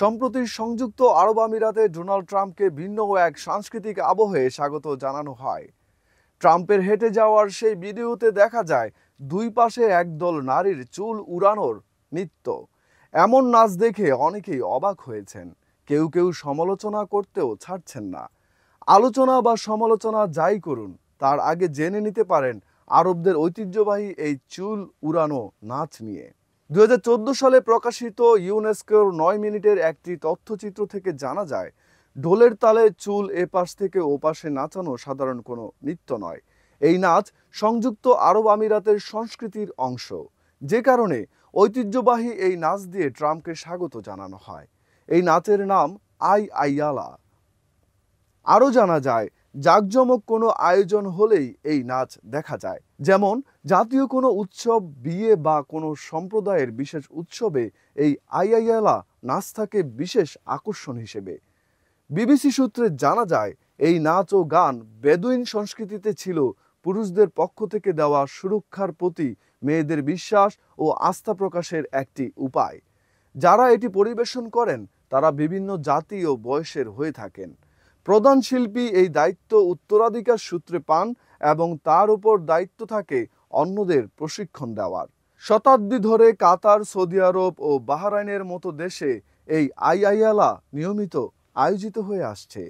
সম্প্রতি সংযুক্ত আরব আমিরাতে ডোনাল্ড ট্রাম্পকে ভিন্ন এক সাংস্কৃতিক আবহে স্বাগত জানানো হয়। ট্রাম্পের হেঁটে যাওয়ার সেই ভিডিওতে দেখা যায় দুই পাশে একদল নারীর চুল উড়ানোর নৃত্য। এমন নাচ দেখে অনেকেই অবাক হয়েছেন, কেউ কেউ সমালোচনা করতেও ছাড়ছেন না। আলোচনা বা সমালোচনা যাই করুন, তার আগে জেনে নিতে পারেন আরবদের ঐতিহ্যবাহী এই চুল উড়ানো নাচ নিয়ে। 2014 সালে প্রকাশিত ইউনেস্কোর 9 মিনিটের একটি তথ্যচিত্র থেকে জানা যায়, ঢোলের তালে চুল এপাশ থেকে ওপাশে নাচানো সাধারণ কোনো নৃত্য নয়। এই নাচ সংযুক্ত আরব আমিরাতের সংস্কৃতির অংশ, যে কারণে ঐতিহ্যবাহী এই নাচ দিয়ে ট্রাম্পকে স্বাগত জানানো হয়। এই নাচের নাম আইয়ালা। আরও জানা যায়, জাঁকজমক কোনো আয়োজন হলেই এই নাচ দেখা যায়, যেমন জাতীয় কোনো উৎসব, বিয়ে বা কোনো সম্প্রদায়ের বিশেষ উৎসবে এই আইয়ালা নাচ থাকে বিশেষ আকর্ষণ হিসেবে। বিবিসি সূত্রে জানা যায়, এই নাচ ও গান বেদুইন সংস্কৃতিতে ছিল পুরুষদের পক্ষ থেকে দেওয়া সুরক্ষার প্রতি মেয়েদের বিশ্বাস ও আস্থা প্রকাশের একটি উপায়। যারা এটি পরিবেশন করেন তারা বিভিন্ন জাতি ও বয়সের হয়ে থাকেন। প্রধান শিল্পী এই দায়িত্ব উত্তরাধিকার সূত্রে পান এবং তার উপর দায়িত্ব থাকে অন্যদের প্রশিক্ষণ দেওয়ার। শতাব্দী ধরে কাতার, সৌদি আরব ও বাহরাইনের মতো দেশে এই আইয়ালা নিয়মিত আয়োজিত হয়ে আসছে।